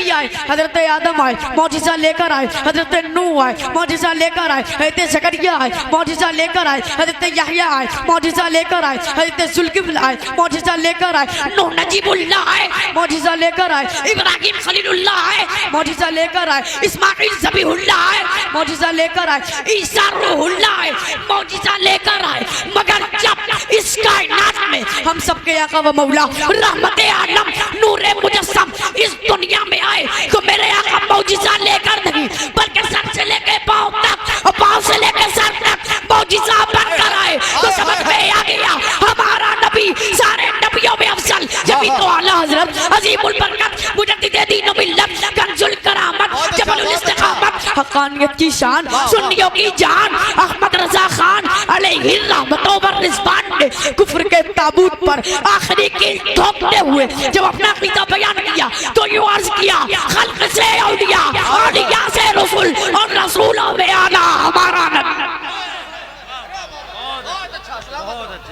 नबी आए, हजरत आदम आए, मौजिज़ा लेकर आए, हजरत नूह आए, मौजिज़ा लेकर आए, हजरत ज़करिया आए, मौजिज़ा लेकर आए, हजरत यहया आए, मौजिज़ा लेकर आए, हजरत जुल्किफ्ल आए, मौजिज़ा लेकर आए, नूह नजीबुल्लाह आए, मौजिज़ा लेकर आए, इब्राहिम खलीलुल्लाह आए, मौजिज़ा लेकर आए, इस्माइल ज़बीहुल्लाह आए, मौजिज़ा लेकर आए, ईसा रूहुल्लाह आए, मौजिज़ा लेकर आए। मगर जब इस कायनात में हम सबके आका व मौला रहमत आलम नूरे मुजस्सम इस दुनिया में आए तो मेरे आका मौजिज़ा लेकर नहीं बल्कि सर से लेके पाँव तक और पाँव से लेके सर तक मौजिज़ा बनकर आए। तो समझ में आ गया हमारा नबी सारे नबियों में अफजल, जब तो आला हजरत अजीमुल बरकत मुजद्दिद दीन व मिल्लत कंजुल करामत जबलुल इस्तिकामत हक़ानियत की शान सुन्नियों की जान अहमद रज़ा खान अलैहि रहमतों व रिज़वान ने कुफ्र के ताबूत पर आखिरी कील ठोकते हुए जब अपना अक़ीदा बयान किया तो यूं अर्ज़ किया खल्क़ से औलिया, औलिया से रसूल और रसूलों में आना हमारा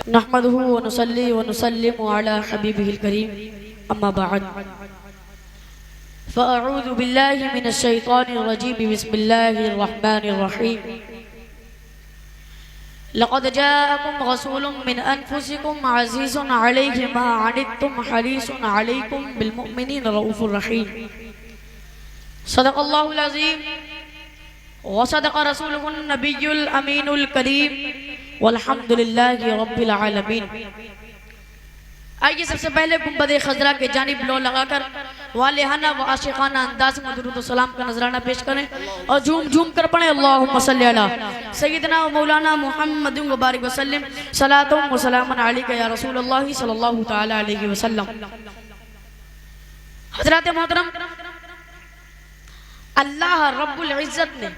नहमदुहु व नुसल्ली व नुसल्लिमु अला हबीबिहिल करीम अम्मा बअद फ़अऊज़ु बिल्लाहि मिनश शैतानिर रजीम बिस्मिल्लाहिर रहमानिर रहीम लक़द जाअकुम रसूलुम मिन अनफुसिकुम अज़ीज़ुन अलैहि मा अनित्तुम हरीसुन अलैकुम बिल मुमिनीन रऊफ़ुर रहीम सदक़ल्लाहुल अज़ीम व सदक़ रसूलुहुन नबियुल अमीनुल करीम वल्हम्दुलिल्लाहि रब्बिल आलमीन। आइए सबसे पहले गुंबद खजरा के जानिब लो लगाकर वालिहाना व आशिकाना अंदाज में दुरूद व सलाम का नजराना पेश करें और झूम झूम कर पढ़ें अल्लाहुम्मा सल्ली अला सय्यिदना व मौलाना मुहम्मद व बारिक व सल्लिम सलातो व सलामन अलैका या रसूलल्लाह सल्लल्लाहु तआला अलैहि वसल्लम। हजरात मोहतरम, अल्लाह रब्बुल इज्जत ने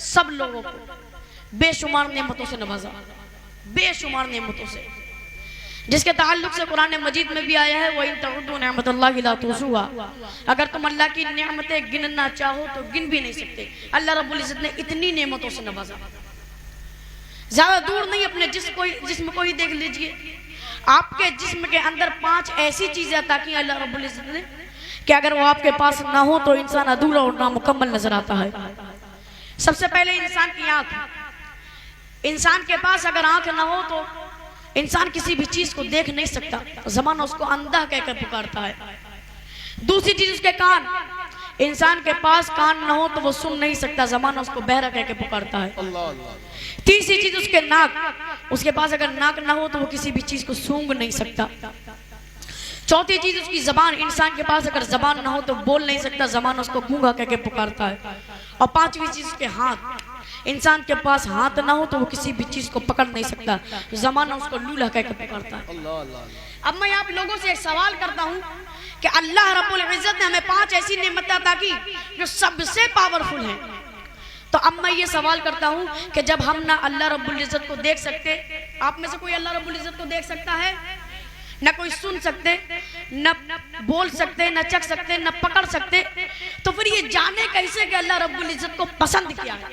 सब लोगों को बेशुमार नेमतों से नवाजा, बेशुमार नेमतों से, जिसके ताल्लुक से कुरान मजीद में भी आया है वह इन तउद्दू नेमतुल्लाहि ला तुहसूहा, अगर तुम अल्लाह की नेमतें गिनना चाहो तो गिन भी नहीं सकते। अल्लाह रब्बुल इज्जत ने इतनी नेमतों से नवाजा, ज्यादा दूर नहीं अपने जिस्म को ही देख लीजिए। आपके जिस्म के अंदर 5 ऐसी चीजें अता की अल्लाह रब्बुल इज्जत ने कि अगर वो आपके पास ना हो तो इंसान अधूरा और नामुकम्मल नजर आता है। सबसे पहले इंसान की आंख, इंसान के पास अगर आंख ना हो तो इंसान किसी भी चीज को देख नहीं सकता, ज़माना उसको अंधा कहकर पुकारता है। दूसरी चीज उसके कान, इंसान के पास कान ना हो तो वो सुन नहीं सकता, ज़माना उसको बहरा कहकर पुकारता है। तीसरी चीज उसके नाक, उसके पास अगर नाक ना हो तो वो किसी भी चीज को सूंघ नहीं सकता। चौथी चीज उसकी जबान, इंसान के पास अगर जबान ना हो तो बोल नहीं सकता, ज़माना उसको गूंगा कहकर पुकारता है। और पांचवी चीज उसके हाथ, इंसान के पास हाथ ना हो तो वो किसी भी चीज को पकड़ नहीं सकता, ज़माना उसको लूला कहकर पकड़ता है। अब मैं आप लोगों से एक सवाल करता हूँ कि अल्लाह रब्बुल इज्जत ने हमें 5 ऐसी नेमतें अता की जो सबसे पावरफुल हैं। तो अब मैं ये सवाल करता हूँ कि जब हम ना अल्लाह रब्बुल इज्जत को देख सकते, आप में से कोई अल्लाह रब्बुल इज्जत को देख सकता है? न कोई सुन सकते, न बोल सकते, न चख सकते, न पकड़ सकते, तो फिर ये जाने कैसे कि अल्लाह रब्बुल इज्जत को पसंद किया है?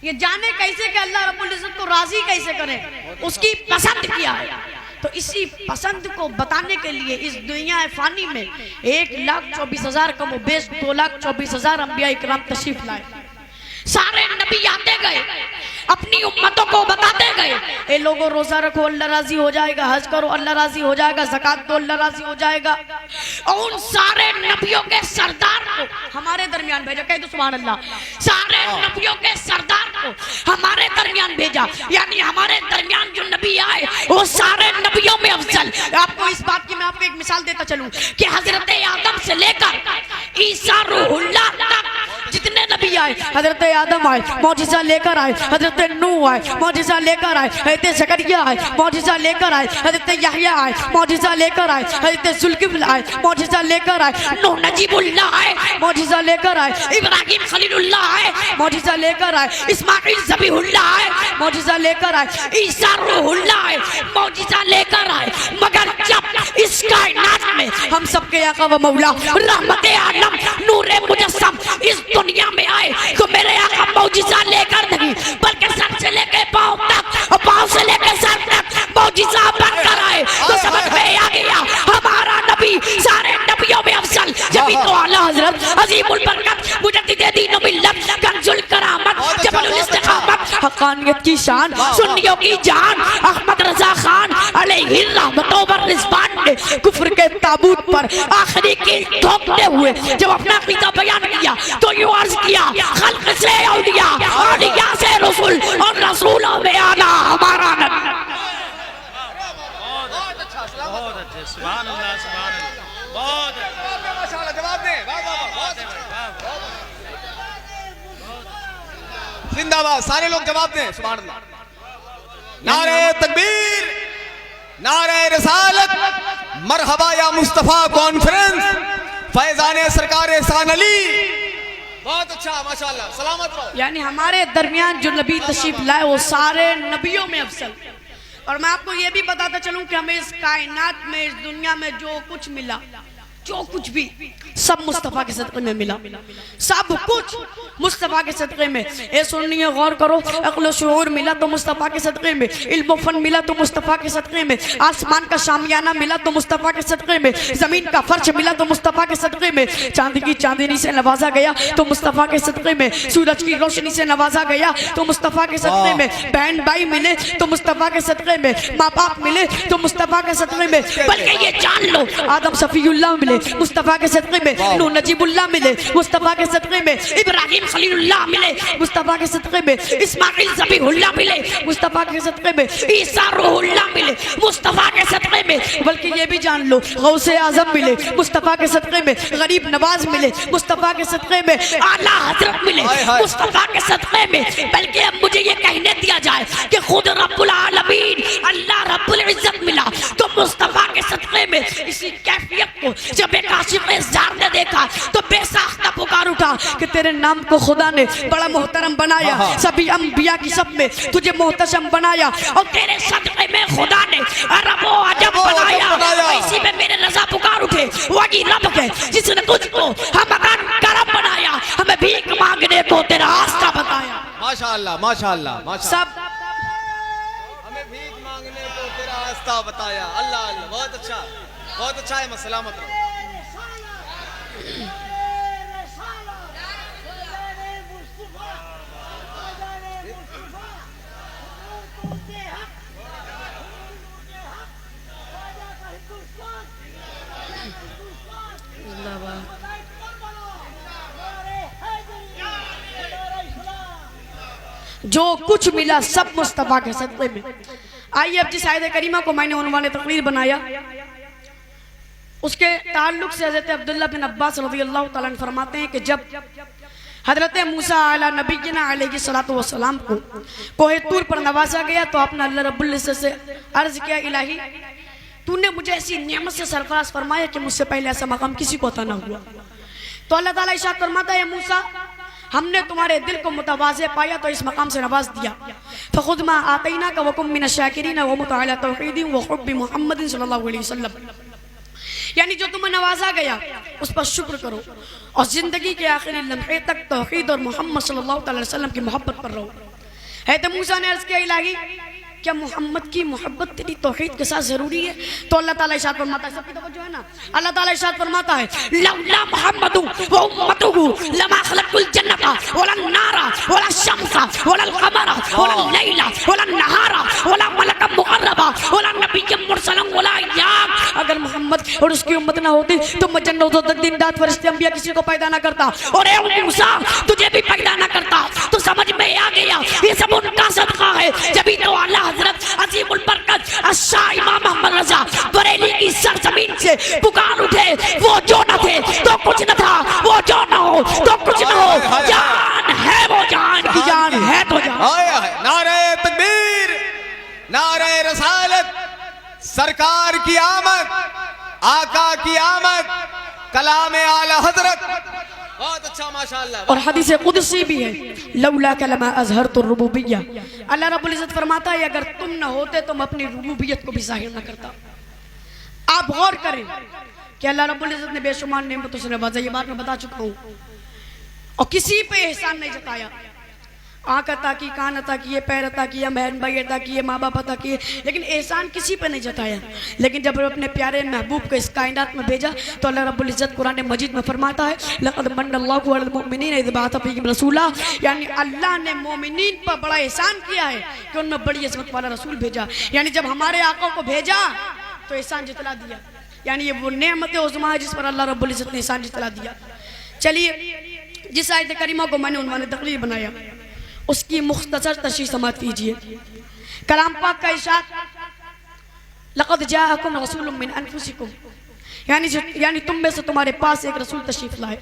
ये जाने कैसे कि अल्लाह रब्बुल इज्जत को राजी कैसे करें, उसकी पसंद किया है? तो इसी पसंद को बताने के लिए इस दुनिया फानी में 1,24,000 कम बेश 2,24,000 अंबिया इकराम तशरीफ लाए। सारे नबी आते गए, अपनी उम्मतों को बताते गए, ए लोगों रोजा रखो अल्लाह राजी हो जाएगा, हज करो अल्लाह राजी हो जाएगा, ज़कात दो अल्लाह राजी हो जाएगा। और उन सारे नबियों के सरदार को हमारे दरमियान भेजा, कह दो सुभान अल्लाह। सारे नबियों के सरदार को हमारे दरमियान भेजा, यानी हमारे दरमियान जो नबी आए वो सारे नबियों में अफजल। आपको इस बात की मैं आपको एक मिसाल देता चलूं कि हजरत आदम से लेकर ईसा रूहुल्लाह तक जितने नबी आए, हजरत आदम आए, मौजिज़ा लेकर आए, हजरत नूह आए, मौजिज़ा लेकर आए, हजरत ज़करिया आए, मौजिज़ा लेकर आए, हजरत यहया आए, मौजिज़ा लेकर आए, हजरत जुल्किफ्ल आए, मौजिज़ा लेकर आए, नूह नजीबुल्लाह आए, मौजिज़ा लेकर आए, इब्राहिम खलीलुल्लाह आए, मौजिज़ा लेकर आए, इस्माइल ज़बीहुल्लाह आए, मौजिज़ा लेकर आए, ईसा रूहुल्लाह आए, मौजिज़ा लेकर आए। मगर जब इस कायनात में हम सबके आका व मौला रहमत आलम नूरे मुजस्सम इस दुनिया में आए तो मेरे आका मौजिज़ा लेकर नहीं बल्कि सर से लेके पाँव तक और पाँव से लेके सर तक मौजिज़ा बनकर आए। तो समझ में आ गया हमारा नबी सारे नबियों में अफजल। जब तो आला हजरत अजीमुल बरकत मुजद्दिद दीन व मिल्लत कंजुल करामत जबलुल इस्तिकामत हक़ानियत की शान सुन्नियों की जान अहमद रजा खान अलैहि रहमत व रिज़वान ने कुफ्र के ताबूत पर आखिरी कील ठोकते हुए जब अपना अक़ीदा बयान किया तो यूं अर्ज़ किया खल्क़ से औलिया औलिया से रसूल और रसूलों में आना हमारा बहुत अच्छे सुभान अल्लाह बहुत माशाअल्लाह जवाब दे वाह वाह बहुत जिंदाबाद सारे लोग जवाब दें सुभान अल्लाह नारे तकबीर नारे रिसालत मरहबा या मुस्तफा कॉन्फ्रेंस फैजान सरकार एहसान अली बहुत अच्छा माशाअल्लाह सलामत रहो। यानी हमारे दरमियान जो नबी तशरीफ लाए वो सारे नबियों में अफसल। और मैं आपको ये भी बताता चलूं कि हमें इस कायनात में इस दुनिया में जो कुछ मिला जो कुछ भी सब मुस्तफ़ा के सदक़े में मिला सब कुछ मुस्तफ़ा के सदक़े में। ए सुनिए गौर करो अक़्ल शऊर मिला तो मुस्तफ़ा के सदक़े में इल्म फ़न मिला तो मुस्तफ़ा के सदक़े में आसमान का शामियाना मिला तो मुस्तफ़ा के सदक़े में ज़मीन का फर्श मिला तो मुस्तफ़ा के सदक़े में चांद की चांदनी से नवाजा गया तो मुस्तफ़ा के सदक़े में सूरज की रोशनी से नवाजा गया तो मुस्तफ़ा के सदक़े में बहन भाई मिले तो मुस्तफ़ा के सदक़े में माँ बाप मिले तो मुस्तफ़ा के सदक़े में। बल्कि ये जान लो आदम सफ़ीउल्लाह मिले मुस्तफ़ा के सदक़े में नूह नजीबुल्लाह मिले मुस्तफ़ा के सदक़े में इब्राहिम खलीलुल्लाह मिले मुस्तफ़ा के सदक़े में इस्माइल ज़बीहुल्लाह मिले मुस्तफ़ा के सदक़े में ईसा रूहुल्लाह मिले मुस्तफ़ा के सदक़े में। बल्कि ये भी जान लो गौसे आज़म मिले मुस्तफ़ा के सदक़े में गरीब नवाज मिले मुस्तफ़ा के सदक़े में आला हज़रत मिले मुस्तफ़ा के सदक़े में। बल्कि अब मुझे ये कहने दिया जाए कि खुद रब्बुल आलमीन अल्लाह रब्बुल इज़्ज़त मिला तो मुस्तफ़ा के सदक़े में। इसी कैफियत को जब एक आशिक़ ज़ार ने देखा तो बेसाख्ता पुकार उठा कि तेरे नाम को खुदा ने बड़ा मोहतरम बनाया सभी अंबिया की सब में तुझे मोहतशम बनाया और तेरे सदक़े में खुदा ने अरब व अजब बनाया। इसी में मेरे रज़ा पुकार उठे वही रब है जिसने तुझको हम करम बनाया हमें भीख मांगने को तेरा रास्ता बताया। माशाअल्लाह माशाअल्लाह माशाअल्लाह सब हमें भीख मांगने को तेरा रास्ता बताया। अल्लाह अल्लाह बहुत अच्छा है सलामत रहो। जो कुछ मिला सब मुस्तफ़ा के सदक़े में। आइए अब जिस आयत करीमा को मैंने उन्वाने तकरीर बनाया उसके ताल्लुक से हज़रत अब्दुल्लाह बिन अब्बास रज़ियल्लाहु ताला अन्हु फरमाते हैं कि जब हज़रत मूसा अला नबीना अलैहिस्सलातु वस्सलाम को कोहे तूर पर नवाजा गया तो आपने अल्लाह रब्बुल इज़्ज़त से अर्ज़ किया इलाही तूने मुझे ऐसी नेमत से सरफराज फरमाया कि मुझसे पहले ऐसा मकाम किसी को अता ना हुआ। तो अल्लाह ताला इरशाद फरमाता है मूसा हमने तुम्हारे दिल को मुतवाज़े पाया तो इस मकाम से नवाज दिया। फ़ख़ुज़ मा आतैनाका वकुम मिनश शाकिरीन व मुत अला तौहीद व हुब्बि मुहम्मदिन सल्लल्लाहु अलैहि वसल्लम। यानी जो तुम्हें नवाजा गया उस पर शुक्र करो और जिंदगी के आखिरी लम्हे तक तौहीद और मोहम्मद सल्लल्लाहु अलैहि वसल्लम की मोहब्बत पर रहो। है तो मूसा ने अर्ज़ किया इलाही क्या मोहम्मद की मोहब्बत तेरी तौहीद के साथ जरूरी है? तो अल्लाह ताला इरशाद फरमाता है सबकी तवज्जो है ना अल्लाह ताला इरशाद फरमाता है लौला मुहम्मदु व उम्मतुहु लमा खलक़ुल जन्नता वला नारा वला शम्सा वला क़मरा वला लैला वला नहारा वला मलका मुक़र्रबा वला नबिय्य मुरसलन वला याब। अगर मोहम्मद और उसकी उम्मत ना होती तो मैं जन्नत और दिन रात फरिश्ते अंबिया किसी को पैदा ना करता और ए मूसा तुझे भी पैदा ना करता। तो समझ में आ गया ये सब उनका सदका है। जब तो अल्लाह हज़रत अज़ीमुल बरकत शाह इमाम अहमद रज़ा बरेली की सरजमीन से पुकार उठे वो जो न थे तो कुछ न था वो जो न हो तो कुछ न हो जान है वो जान की जान है तो जान। नारे तकबीर नारे रसालत सरकार की आमद आका की आमद कलाम आला हजरत बहुत अच्छा माशाअल्लाह। और हदीस कुदसी भी है लौला कलमा अज़हरतु रुबूबिय्या अल्लाह रब्बुल इज़्ज़त फरमाता है अगर तुम न होते तो मैं अपनी रुबूबियत को भी ज़ाहिर न करता। आप गौर करें कि अल्लाह रब्बुल इज़्ज़त ने बेशुमार नेमतों से नवाजा ये बात मैं बता चुका हूँ और किसी पे एहसान नहीं जताया। आँख अता की, कान अता किए, पैर अता किया, बहन भाई अता किए, माँ बाप अता किए, लेकिन एहसान किसी पे नहीं जताया। लेकिन जब अपने प्यारे महबूब को इस कायनात में भेजा तो अल्लाह रब्बुल इज़्ज़त कुरान मजीद में फरमाता है लक़द मन्नल्लाहु अलल मुमिनीन इज़ बअथ फ़ीहिम रसूला, यानी अल्लाह ने मोमिनीन पर बड़ा एहसान किया है कि उनमें बड़ी इज़्ज़त वाला रसूल भेजा। यानी जब हमारे आका को भेजा तो एहसान जितला दिया, यानी ये वो नेमत उज़्मा है जिस पर अल्लाह रब्बुल इज़्ज़त ने एहसान जितला दिया। चलिए जिस आयत करीमा को मैंने उन्होंने तकरीर बनाया उसकी मुख्तसर तशरीह समाअत कीजिए। कलाम पाक का इरशाद लक़द जाअकुम रसूलुम मिन अनफुसिकुम, यानी तुम में से तुम्हारे पास एक रसूल तशरीफ लाए।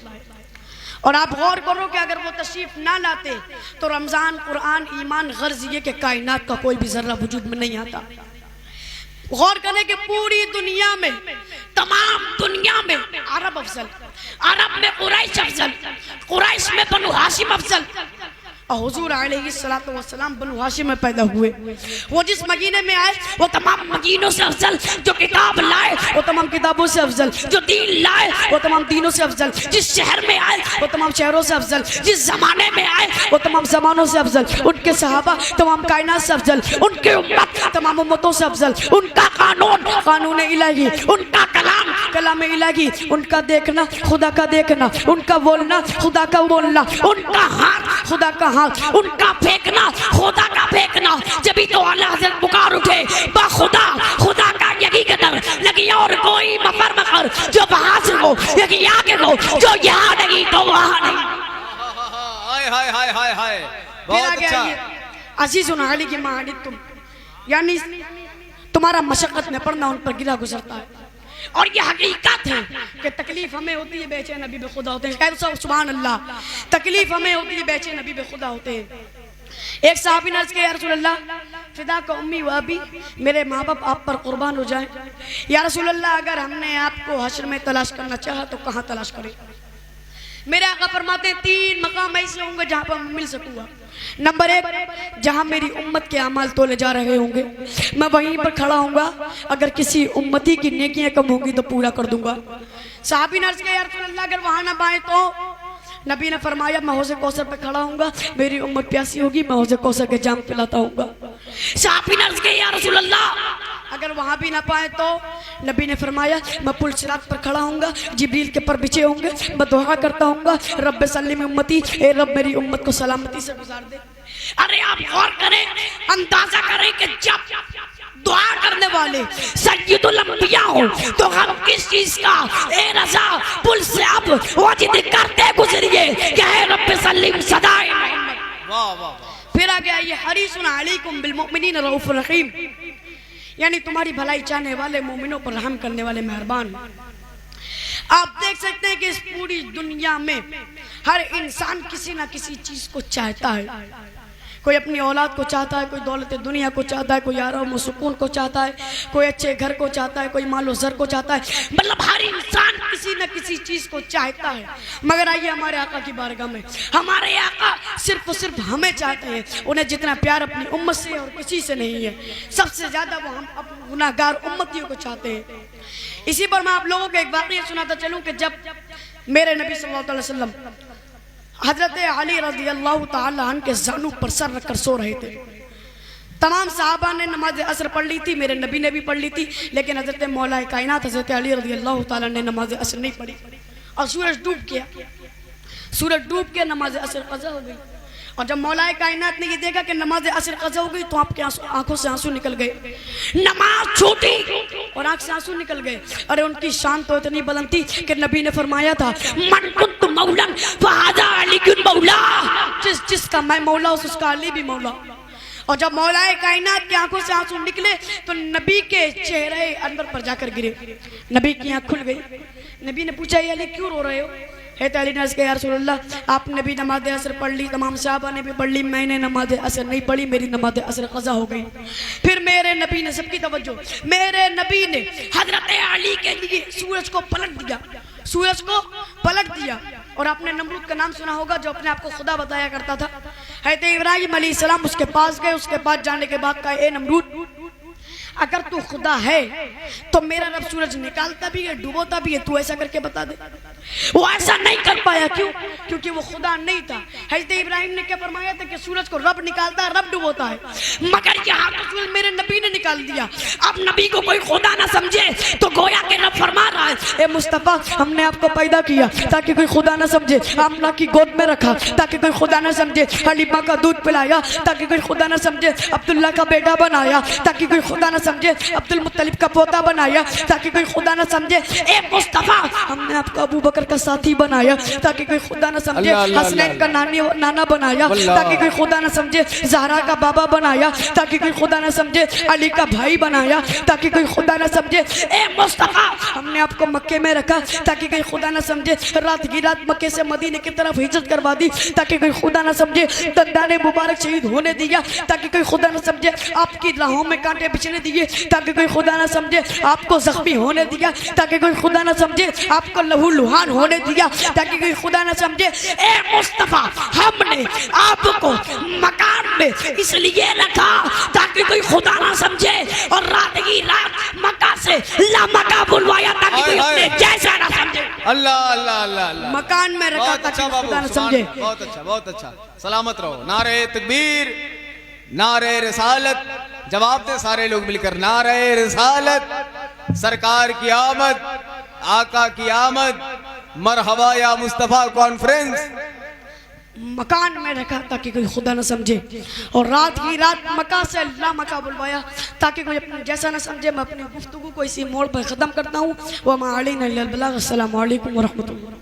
और आप गौर करो कि अगर वो तशरीफ ना लाते तो रमज़ान, कुरान, ईमान, गर्ज ये कि कायनात का कोई भी जर्रा वजूद में नहीं आता। गौर करें कि पूरी दुनिया में, तमाम दुनिया में अरब अफजल, अरब में कुरैश अफजल, कुरैश में बनु हाशिम अफजल, और हुजूर अलैहिस्सलातु वस्सलाम बनु हाशिम में पैदा हुए। वो जिस मदीने में आए वो तमाम मदीनों से अफजल, जो किताब लाए वो तमाम किताबों से अफजल, जो दीन लाए वो तमाम दीनों से अफजल, जिस शहर में आए वो तमाम शहरों से अफजल, जिस जमाने में आए वो तमाम जमानों से अफजल, उनके सहाबा तमाम कायनात से अफजल, उनके उम्मत तमाम उम्मतों से अफजल, उनका कानून कानून इलाही, उनका कलाम कलाम इलाही, उनका देखना खुदा का देखना, उनका बोलना खुदा का बोलना, उनका हाथ खुदा का हाथ, उनका फेंकना खुदा का फेंकना। जब तो अल्लाह से पुकार उठे बा खुदा, खुदा का यही कदर लगी और कोई मफर मकर जो वहां से हो यही आगे हो, जो यहाँ नहीं तो वहां नहीं। हाय हाय हाय हाय हाय, बहुत अच्छा। अजीज़ुन अली की मानी तुम, यानी तुम्हारा मशक्कत में पड़ना उन पर गिरा गुजरता है। और यह हकीकत है कि तकलीफ हमें होती है, बेचैन नबी बेखुदा होते हैं। खैर सुभान अल्लाह, तकलीफ हमें होती है, बेचैन नबी बेखुदा होते हैं। एक साहबी ने अर्ज़ किया या रसूल अल्लाह फिदा का उम्मी व अबी, मेरे माँ बाप आप पर कुर्बान हो जाएं। या रसूल अल्लाह अगर हमने आपको हश्र में तलाश करना चाहा तो कहाँ तलाश करें? मेरे आका फरमाते हैं 3 मकाम ऐसे होंगे जहाँ पर मिल सकूंगा। नंबर 1, जहाँ मेरी उम्मत के अमाल तोले जा रहे होंगे मैं वहीं पर खड़ा होऊंगा, अगर किसी उम्मती की नेकियां कम होंगी तो पूरा कर दूंगा। साहबी ने अर्ज़ किया या रसूल अल्लाह अगर वहाँ ना पाए तो? नबी ने फरमाया मैं हौज़े कौसर पे खड़ा होऊंगा, मेरी उम्मत प्यासी होगी, मैं हौज़े कौसर के जाम पिलाता होऊंगा। साहबी ने अर्ज़ किया या रसूल अल्लाह अगर वहाँ भी ना पाए तो? नबी ने फरमाया मैं पुल सिरात पर खड़ा होऊंगा, जिब्रील के पर बिछे होंगे, मैं दुआ करता होऊंगा रब्बे सल्लिम उम्मती, ए रब मेरी उम्मत को सलामती से गुजार दे। अरे आप गौर करें, अंदाजा करें कि जब दुआ करने वाले सय्यदुल अंबिया हो तो हम किस चीज का ए रज़ा पुल से अब वाजिद करते गुजरिए कि है रब्बे सल्लिम सदाए मोहम्मद। वाह वाह। फिर आ गया ये हरीसुन अलैकुम बिल मुमिनीन रऊफुर रहीम, यानी तुम्हारी भलाई चाहने वाले मोमिनों पर रहम करने वाले मेहरबान। आप देख सकते हैं कि इस पूरी दुनिया में हर इंसान किसी ना किसी चीज को चाहता है। कोई अपनी औलाद को चाहता है, कोई दौलत दुनिया को चाहता है, कोई आराम और सुकून को चाहता है, कोई अच्छे घर को चाहता है, कोई मालो ज़र को चाहता है, मतलब हर इंसान किसी न किसी चीज़ को चाहता है। मगर आइए हमारे आका की बारगाह में, हमारे आका सिर्फ और सिर्फ हमें चाहते हैं। उन्हें जितना प्यार अपनी उम्मत से और किसी से नहीं है, सबसे ज़्यादा वो हम अपने गुनाहगार उम्मतियों को चाहते हैं। इसी पर मैं आप लोगों को एक वाक़या सुनाता चलूँ कि जब मेरे नबी सल्लल्लाहु अलैहि वसल्लम हजरत अली रज़ी अल्लाह तआला अन्हु के ज़ानू पर सर रखकर सो रहे थे, तमाम साहबा ने नमाज असर पढ़ ली थी, मेरे नबी ने भी पढ़ ली थी, लेकिन हजरत मौलाए कायनात हजरत अली रज़ी अल्लाह तआला ने नमाज असर नहीं पढ़ी और सूरज डूब गया। सूरज डूब के नमाज असर क़ज़ा हो गई। और जब मौलाए कायनात ने ये देखा कि नमाज असर क़ज़ा हो गई तो आपके आंखों से आंसू निकल गए, नमाज छूटी और आंख से आंसू निकल गए। अरे उनकी शान तो इतनी बुलंद थी कि नबी ने फरमाया था मन कुन्तु मौलन फहाज़ा अलीयुन मौला, जिसका मैं मौला हूं उसका अली भी मौला। और जब मौलाए कायनात की आंखों से आंसू निकले तो नबी के चेहरे अंदर पर जाकर गिरे, नबी की आंख खुल गई। नबी ने पूछा ये अली क्यों रो रहे हो? अली ने अर्ज़ किया या रसूल अल्लाह आपने भी नमाज असर पढ़ ली, तमाम सहाबा ने भी पढ़ ली, मैंने नमाज असर नहीं पढ़ी, मेरी नमाज असर क़ज़ा हो गई। फिर मेरे नबी ने, सबकी तवज्जो, मेरे नबी ने हजरत अली के लिए सूरज को पलट दिया, सूरज को पलट दिया। और आपने नमरूद का नाम सुना होगा जो अपने आप को खुदा बताया करता था। हज़रत इब्राहीम अलैहिस्सलाम उसके पास गए, उसके पास जाने के बाद कहा ए नमरूद अगर तू खुदा है तो मेरा रब सूरज निकालता भी है, डुबोता भी है, तू ऐसा करके बता दे। वो ऐसा नहीं कर पाया। क्यों? क्योंकि वो खुदा नहीं था। हज़रत इब्राहिम ने क्या फरमाया था कि सूरज को रब निकालता है, रब डुबोता है, मगर यहाँ रसूल मेरे नबी ने निकाल दिया। अब नबी को कोई खुदा ना समझे तो गोया के रब फरमा रहा है, ए मुस्तफ़ा हमने आपको पैदा किया ताकि कोई खुदा ना समझे, आमना की गोद में रखा ताकि कोई खुदा ना समझे, हलीमा का दूध पिलाया ताकि कोई खुदा ना समझे, अब्दुल्ला का बेटा बनाया ताकि कोई खुदा ना समझे, अब्दुल मुत्तलिब का पोता बनाया ताकि कोई खुदा ना समझे। ए मुस्तफ़ा हमने आपको अबू बकर का साथी बनाया ताकि कोई खुदा ना समझे, हसनैन का नाना बनाया ताकि कोई खुदा ना समझे, ज़हरा का बाबा बनाया ताकि कोई खुदा ना समझे, अली का भाई बनाया ताकि कोई खुदा ना समझे। ए मुस्तफ़ा हमने आपको मक्के में रखा ताकि कोई खुदा ना समझे, रात की रात मक्के से मदीने की तरफ हिजरत करवा दी ताकि कोई खुदा ना समझे, दंदाने मुबारक शहीद होने दिया ताकि कोई खुदा ना समझे, आपकी राहों में कांटे बिछने दिए ताकि कोई खुदा ना समझे, आपको जख्मी होने दिया ताकि कोई खुदा ना समझे, आपको लहू लुहान होने दिया ताकि कोई खुदा ना समझे। ए मुस्तफ़ा हमने आपको मकान में इसलिए रखा ताकि कोई खुदा ना समझे, और रात की रात मक्का से लामका बुलवाया ताकि कोई अपने जैसा ना समझे। अल्लाह अल्लाह अल्लाह अल्लाह। मकान में रखा बहुत ताकि अच्छा खुदा ना बाबू, समझे। बहुत अच्छा, बहुत अच्छा। सलामत रहो। नारे तकबीर, नारे रिसालत। जवाब दे सारे लोग मिलकर, नारे रिसालत, सरकार की आमद, आका की आमद, मरहबा या मुस्तफ़ा कॉन्फ्रेंस। मकान में रखा ताकि कोई खुदा न समझे, और रात की रात मक्का से अल्लाह मक्का बुलवाया ताकि कोई अपने जैसा न समझे। मैं अपनी गुफ्तगू को इसी मोड़ पर ख़त्म करता हूँ। वमा अलैना इल्लल बलाग। अस्सलामु अलैकुम व रहमतुल्लाह।